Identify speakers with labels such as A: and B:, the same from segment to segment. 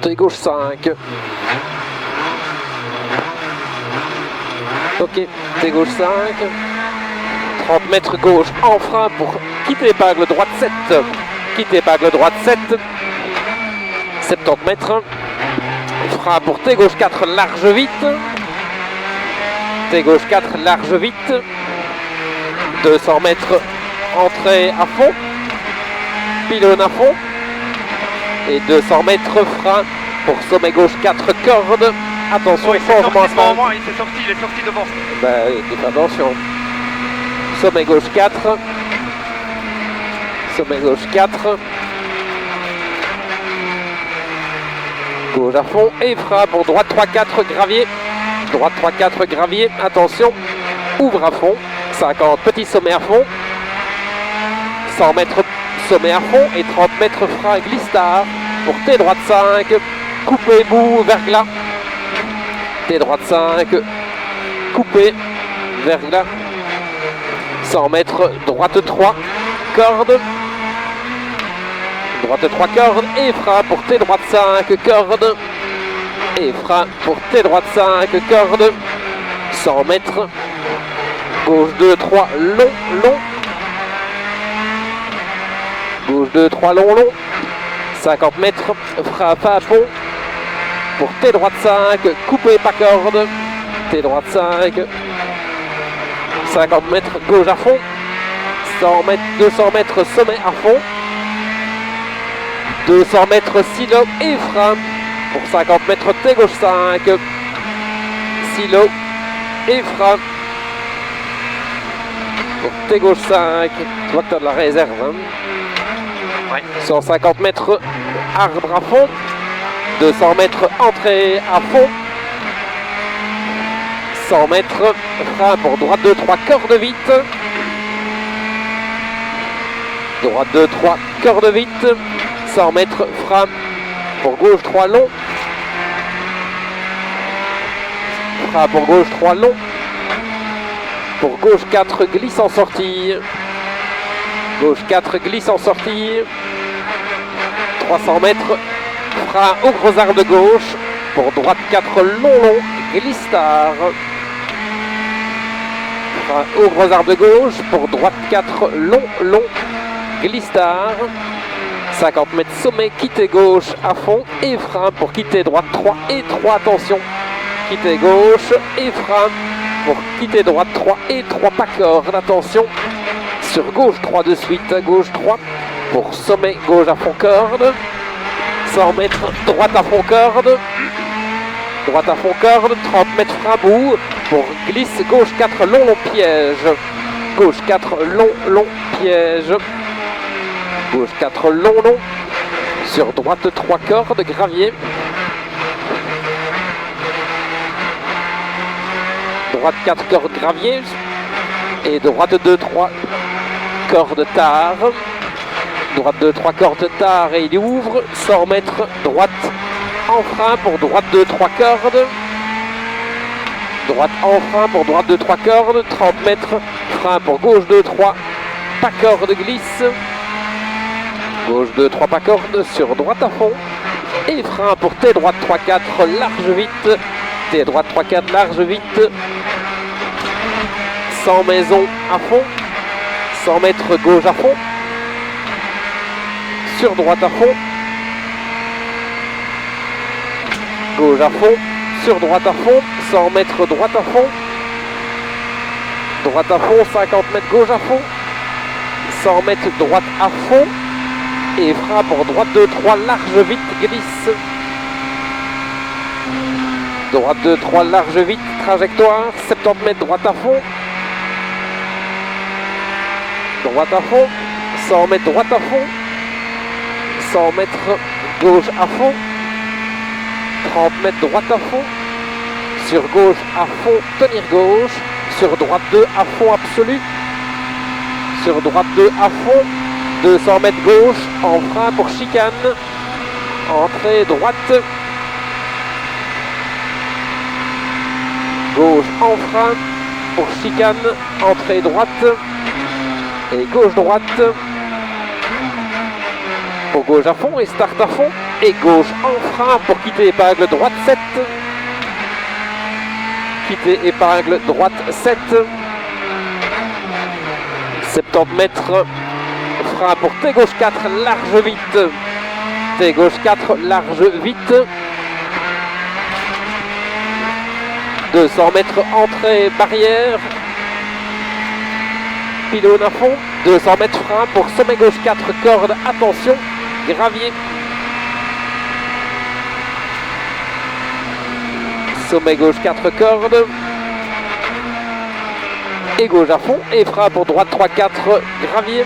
A: T gauche 5. Ok, T gauche 5. 30 mètres gauche en frein pour quitter épingle droite 7. Quitter épingle droite 7. 70 mètres. Frein pour T gauche 4 large vite. T gauche 4 large vite. 200 mètres entrée à fond. Pylône à fond. Et 200 mètres frein pour sommet gauche 4 cordes. Attention, changement à frein.
B: Il est sorti devant.
A: Fais attention. Sommet gauche 4. Sommet gauche 4. Gauche à fond et frein pour droite 3-4 gravier. Droite 3-4 gravier. Attention. Ouvre à fond. 50 petit sommet à fond. 100 mètres sommet à fond et 30 mètres frein glisse tard pour T droite 5. Coupé bout verglas. T droite 5. Coupé verglas. 100 mètres droite 3 corde. Droite 3 cordes et frein pour T droite 5 corde. Et frein pour T droite 5 corde. 100 mètres. Gauche 2, 3, long, long. Gauche 2, 3, long, long. 50 mètres. Frein pas à pont. Pour T droite 5, coupé pas corde. T droite 5. 50 mètres gauche à fond. 100 mètres, 200 mètres sommet à fond. 200 mètres silo et frein pour 50 mètres T gauche 5. Silo et frein pour T gauche 5. Tu vois que tu as de la réserve. Hein.
B: Ouais.
A: 150 mètres arbre à fond. 200 mètres entrée à fond. 100 mètres frein pour droite 2, 3 corde vite. Droite 2, 3 corde vite. 100 mètres frein pour gauche 3 long. Frein pour gauche 3 long. Pour gauche 4 glisse en sortie. Gauche 4 glisse en sortie. 300 mètres frein au gros arbre de gauche. Pour droite 4 long long glisse tard. Frein au gros arbre de gauche. Pour droite 4 long long glisse tard. 50 mètres sommet, quitter gauche à fond et frein pour quitter droite 3 et 3, attention. Quitter gauche et frein pour quitter droite 3 et 3 pas corde, attention. Sur gauche 3 de suite, gauche 3 pour sommet gauche à fond corde. 100 mètres droite à fond corde. Droite à fond corde, 30 mètres frein bout pour glisse gauche 4 long long piège. Gauche 4 long long piège. Gauche 4 long long. Sur droite 3 cordes, gravier. Droite 4 cordes, gravier. Et droite 2, 3 cordes tard. Droite 2, 3 cordes tard et il ouvre. 100 mètres droite en frein pour droite 2, 3 cordes. Droite en frein pour droite 2, 3 cordes. 30 mètres frein pour gauche 2, 3 pas corde glisse. Gauche 2, 3 pas corde sur droite à fond. Et frein pour T droite 3, 4 large vite. T droite 3, 4 large vite. 100 maisons à fond. 100 mètres gauche à fond. Sur droite à fond. Gauche à fond. Sur droite à fond. 100 mètres droite à fond. Droite à fond. 50 mètres gauche à fond. 100 mètres droite à fond. Et frein pour droite 2, 3 large vite glisse. Droite 2, 3 large vite trajectoire. 70 mètres droite à fond. Droite à fond. 100 mètres droite à fond. 100 mètres gauche à fond. 30 mètres droite à fond. Sur gauche à fond, tenir gauche. Sur droite 2 à fond absolu. Sur droite 2 à fond. 200 mètres gauche en frein pour chicane. Entrée droite. Gauche en frein pour chicane. Entrée droite. Et gauche droite. Pour gauche à fond et start à fond. et gauche en frein pour quitter épingle droite 7. Quitter épingle droite 7. 70 mètres, frein pour T gauche 4, large vite. T gauche 4, large vite. 200 mètres, entrée barrière. Pylône à fond. 200 mètres, frein pour sommet gauche 4, corde, attention, gravier. Sommet gauche 4 cordes. Et gauche à fond. Et frein pour droite 3-4, gravier.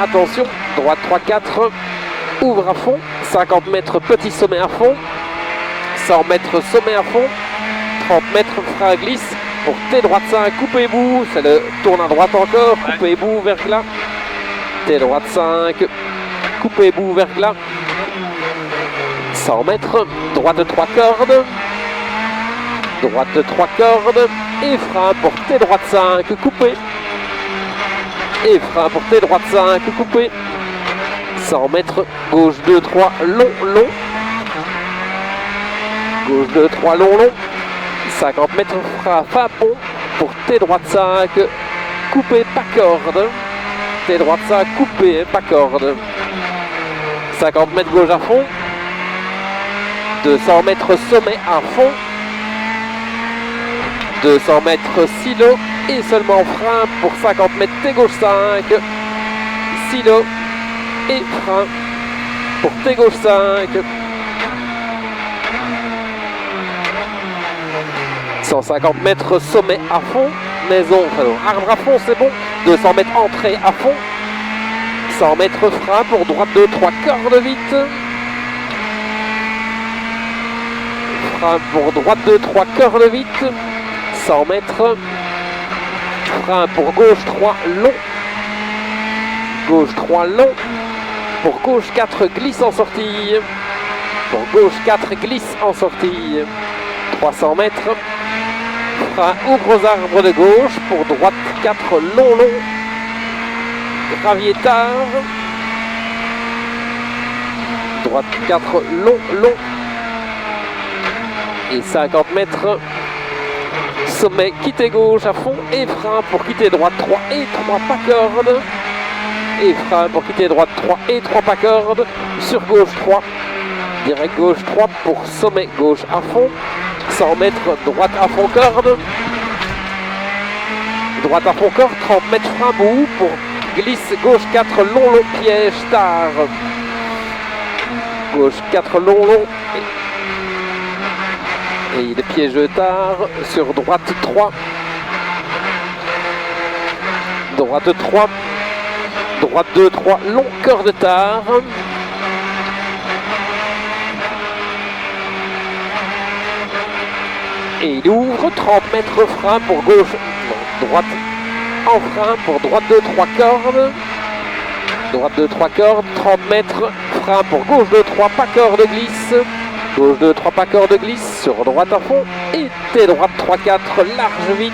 A: Attention, droite 3-4. Ouvre à fond. 50 mètres, petit sommet à fond. 100 mètres, sommet à fond. 30 mètres, frein glisse. Pour T droite 5, coupez bout. C'est le tourne à droite encore. Coupez bout, verglas. T droite 5. Coupez bout, verglas. 100 mètres. Droite 3 cordes. Droite 3 cordes. Et frein pour T droite 5. Coupé. Et frein pour T droite 5. Coupé. 100 mètres. Gauche 2, 3. Long, long. Gauche 2, 3. Long, long. 50 mètres, frein fin pont pour T droite 5, coupé, pas corde. T droite 5, coupé, pas corde. 50 mètres gauche à fond. 200 mètres sommet à fond. 200 mètres silo et seulement frein pour 50 mètres T gauche 5. Silo et frein pour T gauche 5. 150 mètres sommet à fond, maison, arbre à fond, c'est bon. 200 mètres entrée à fond. 100 mètres frein pour droite 2, 3 cordes vite. Frein pour droite 2, 3 cordes vite. 100 mètres. Frein pour gauche 3 long. Gauche 3 long. Pour gauche 4 glisse en sortie. Pour gauche 4 glisse en sortie. 300 mètres. Frein ouvre aux arbres de gauche pour droite 4 long long. Gravier tard. Droite 4 long long. Et 50 mètres. Sommet quitter gauche à fond et frein pour quitter droite 3 et 3 pas corde. Et frein pour quitter droite 3 et 3 pas corde. Sur gauche 3. Direct gauche 3 pour sommet gauche à fond. 100 mètres, droite à fond corde. Droite à fond corde, 30 mètres frein bout pour glisse gauche 4 long long piège tard. Gauche 4 long long. Et il est piégeux tard sur droite 3. Droite 3. Droite 2, 3 long corde tard. Et il ouvre 30 mètres frein pour gauche, droite en frein pour droite 2, 3 cordes. Droite 2, 3 cordes, 30 mètres, frein pour gauche 2, 3 pas corde glisse. Gauche 2, 3 pas corde glisse sur droite à fond. Et T droite 3, 4 large vite.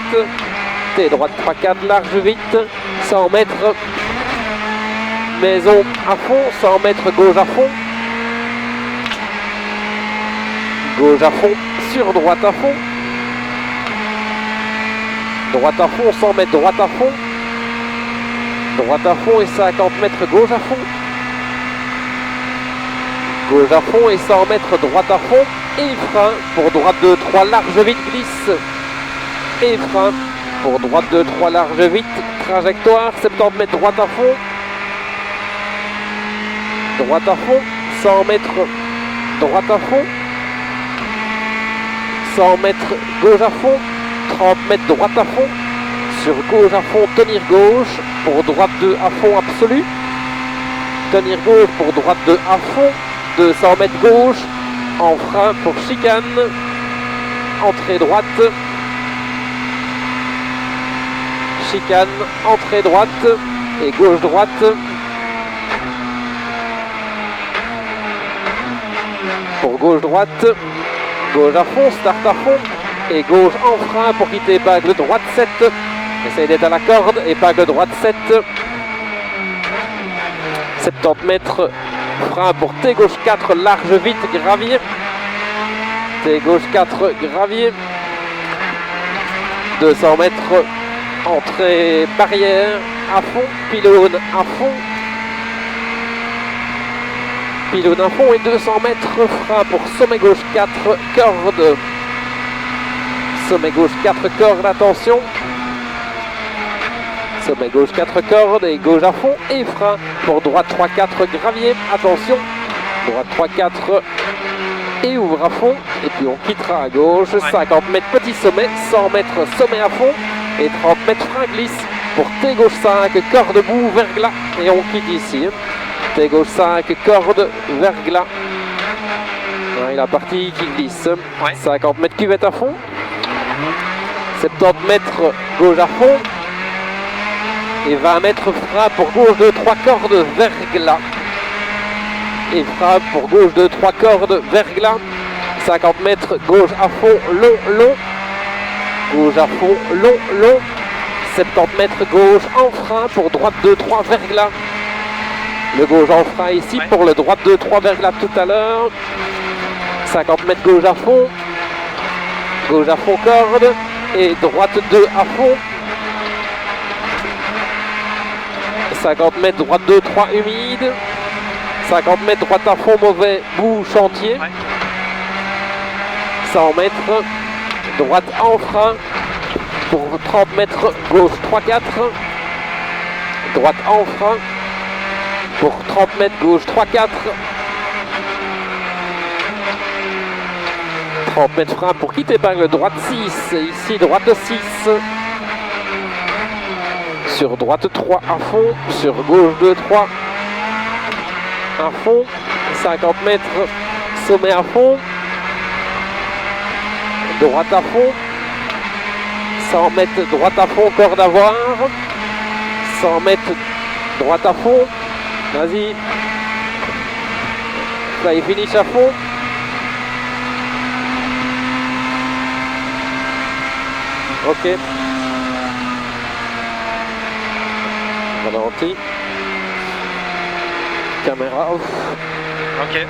A: T droite 3, 4 large vite. 100 mètres, maison à fond, 100 mètres gauche à fond. Gauche à fond, sur droite à fond. Droite à fond, 100 mètres droite à fond. Droite à fond et 50 mètres gauche à fond. Gauche à fond et 100 mètres droite à fond. Et frein pour droite 2, 3 large vite glisse. Et frein pour droite 2, 3 large vite. Trajectoire, 70 mètres droite à fond. Droite à fond, 100 mètres droite à fond. 100 mètres gauche à fond. 30 mètres droite à fond. Sur gauche à fond, tenir gauche. Pour droite 2 à fond absolu. Tenir gauche pour droite 2 à fond. 200 mètres gauche. En frein pour chicane. Entrée droite. Chicane, entrée droite. Et gauche droite. Pour gauche droite. Gauche à fond, start à fond. Et gauche en frein pour quitter épingle droite 7. Essayez d'être à la corde, épingle droite 7. 70 mètres frein pour T gauche 4, large vite, gravier. T gauche 4, gravier. 200 mètres, entrée barrière, à fond, pylône à fond. Pylône à fond et 200 mètres, frein pour sommet gauche 4, corde. Sommet gauche 4 cordes, attention. Sommet gauche 4 cordes et gauche à fond et frein pour droite 3-4 gravier, attention. Droite 3-4 et ouvre à fond. Et puis on quittera à gauche, 50 mètres petit sommet, 100 mètres sommet à fond et 30 mètres frein glisse pour T gauche 5, corde bout, verglas. Et on quitte ici. T gauche 5, corde, verglas. Et la partie qui glisse. 50 mètres cuvette à fond. 70 mètres gauche à fond et 20 mètres frein pour gauche de 3 cordes verglas et frein pour gauche de 3 cordes verglas. 50 mètres gauche à fond long gauche à fond long 70 mètres gauche en frein pour droite 2-3 verglas. Le gauche en frein ici pour le droite 2-3 verglas tout à l'heure. 50 mètres gauche à fond corde et droite 2 à fond. 50 mètres droite 2, 3 humide. 50 mètres droite à fond mauvais, bout chantier. 100 mètres droite en frein pour 30 mètres gauche 3-4. Droite en frein pour 30 mètres gauche 3-4. 30 mètres frein pour quitter épingle droite 6, ici droite 6, sur droite 3 à fond, sur gauche 2, 3 à fond, 50 mètres sommet à fond, droite à fond, 100 mètres droite à fond, corde à voir, 100 mètres droite à fond, vas-y, fly finish à fond. Ok. Ralenti. Caméra off.
B: Ok.